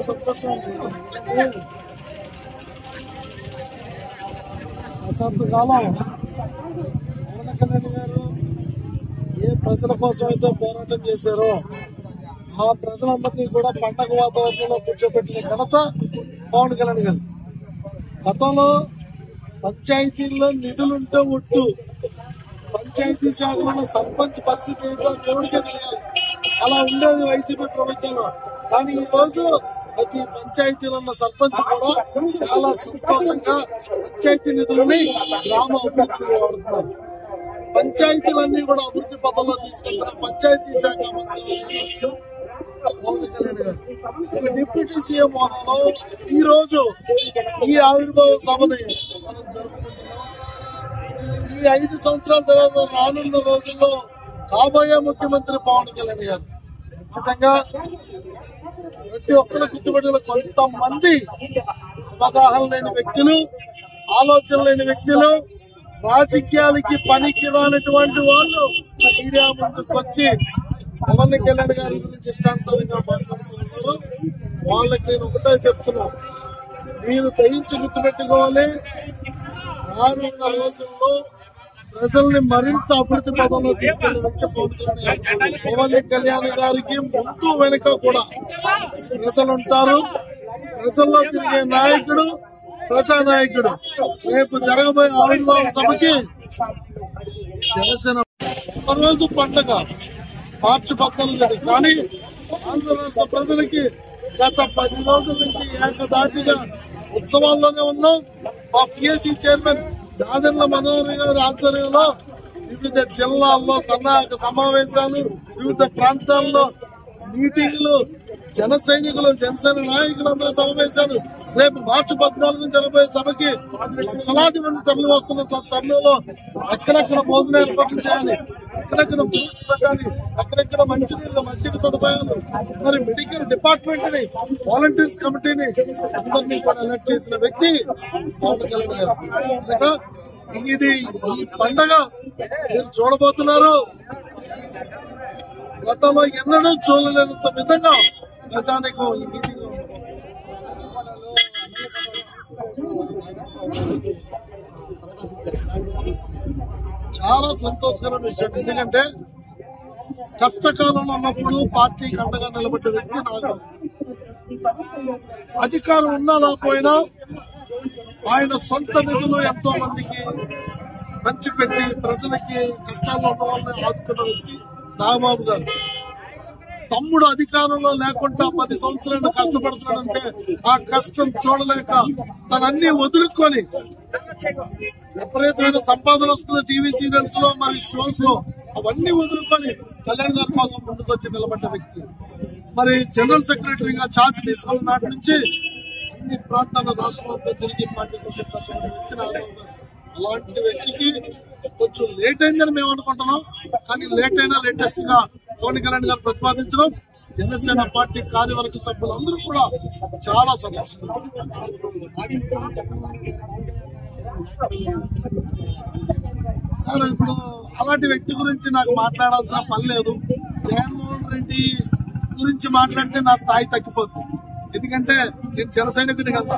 సంతోషం. దశాబ్ద కాలం పవన్ కళ్యాణ్ గారు ఏ ప్రజల కోసం అయితే పోరాటం చేశారో ఆ ప్రజలందరినీ కూడా పండగ వాతావరణంలో కూర్చోబెట్టిన ఘనత పవన్ కళ్యాణ్ గారు. గతంలో పంచాయతీల్లో నిధులుంటే ఒట్టు, పంచాయతీ శాఖలో సర్పంచ్ పరిస్థితి ఏంటో దేవుడికే తెలియాలి, అలా ఉండేది వైసీపీ ప్రభుత్వంలో. కానీ ఈ రోజు ప్రతి పంచాయతీలో ఉన్న సర్పంచ్ కూడా చాలా సంతోషంగా పంచాయతీ నిధులని గ్రామ అభివృద్ధికి వాడుతున్నారు. పంచాయతీలన్నీ కూడా అభివృద్ధి పథంలో తీసుకెళ్తున్న పంచాయతీ శాఖ మంత్రి పవన్ కళ్యాణ్ గారు ఒక డిప్యూటీ సీఎం హోదాలో ఈ రోజు ఈ ఆవిర్భావ సభని మనం జరుపుకుంటున్నాం. ఈ 5 సంవత్సరాల తర్వాత రానున్న రోజుల్లో కాబోయే ముఖ్యమంత్రి పవన్ కళ్యాణ్ గారు ఖచ్చితంగా ప్రతి ఒక్కరు గుర్తుపెట్టిన కొంతమంది అవగాహన లేని వ్యక్తులు, ఆలోచన లేని వ్యక్తులు, రాజకీయాలకి పనికి రానటువంటి వాళ్ళు మీడియా ముందుకు వచ్చి పవన్ కళ్యాణ్ గారి గురించి ఇష్టానుసారంగా మాట్లాడుతూ ఉన్నారు. వాళ్ళకి నేను ఒకటే చెప్తున్నా, మీరు దయించి గుర్తుపెట్టుకోవాలి, రానున్న రోజుల్లో ప్రజల్ని మరింత అభివృద్ధి పదంలో తీసుకెళ్లే వ్యక్తి పవన్ కళ్యాణ్ గారికి ముందు వెనుక కూడా ప్రజలు ఉంటారు. ప్రజల్లో తిరిగే నాయకుడు, ప్రజానాయకుడు. రేపు జరగబోయే ఆవిర్భావ సభకి జనసేన రోజు పండగ మార్చి 14 కానీ ఆంధ్ర రాష్ట్ర ప్రజలకి గత 10 రోజుల నుంచి ఏకదాటిగా ఉత్సవాల్లోనే ఉన్నాం. మా పిఎస్సి చైర్మన్ దాదర్ల మనోహర్ గారి ఆధ్వర్యంలో వివిధ జిల్లాల్లో సన్నాహక సమావేశాలు, వివిధ ప్రాంతాల్లో మీటింగ్లు, జన సైనికులు, జనసేన నాయకులందరూ సమావేశాలు. రేపు మార్చి 14 జరగబోయే సభకి లక్షలాది మంది తరలి వస్తున్న తరుణంలో ఎక్కడెక్కడ భోజన ఏర్పాట్లు చేయాలి, ఎక్కడెక్కడ బూత్స్ పెట్టాలి, ఎక్కడెక్కడ మంచినీళ్ళు, మంచినీటి సదుపాయాలు, మరి మెడికల్ డిపార్ట్మెంట్ ని, వాలంటీర్స్ కమిటీని అందరినీ కూడా ఎలక్ట్ చేసిన వ్యక్తి పవన్ కళ్యాణ్ గారు. ఇది ఈ పండగ మీరు చూడబోతున్నారు. గతంలో ఎన్నడూ చూడలేనంత విధంగా ప్రజానికం ఈ మీటింగ్ లో చాలా సంతోషకరమైన విషయం. ఎందుకంటే కష్టకాలంలో ఉన్నప్పుడు పార్టీకి అండగా నిలబడ్డ వ్యక్తి నాకు. అధికారం ఉన్నా లేకపోయినా ఆయన సొంత నిధులు ఎంతో మందికి పంచిపెట్టి ప్రజలకి కష్టాల్లో ఉన్న వాళ్ళని ఆదుకున్న వ్యక్తి నాగబాబు గారు. తమ్ముడు అధికారంలో లేకుండా 10 సంవత్సరాలు కష్టపడుతున్నాడంటే ఆ కష్టం చూడలేక తనన్నీ వదులుకొని విపరీతమైన సంపాదన వస్తుంది టీవీ సీరియల్స్ లో, మరి షోస్ లో, అవన్నీ వదులుకొని కళ్యాణ్ గారి కోసం ముందుకొచ్చి నిలబడ్డ వ్యక్తి. మరి జనరల్ సెక్రటరీగా ఛార్జ్ తీసుకున్న నాటి నుంచి అన్ని ప్రాంతాల రాష్ట్రంలో తిరిగి పార్టీ కోసం కష్టపడిన వ్యక్తి నాగబాబు గారు. అలాంటి వ్యక్తికి కొంచెం లేట్ అయిందని మేము అనుకుంటున్నాం. కానీ లేట్ అయినా లేటెస్ట్ గా పవన్ కళ్యాణ్ గారు ప్రతిపాదించడం జనసేన పార్టీ కార్యవర్గ సభ్యులందరూ కూడా చాలా సంతోషం. సార్, ఇప్పుడు అలాంటి వ్యక్తి గురించి నాకు మాట్లాడాల్సిన పని లేదు. జగన్మోహన్ రెడ్డి గురించి మాట్లాడితే నా స్థాయి తగ్గిపోతుంది. ఎందుకంటే నేను జన సైనికుడి కదా.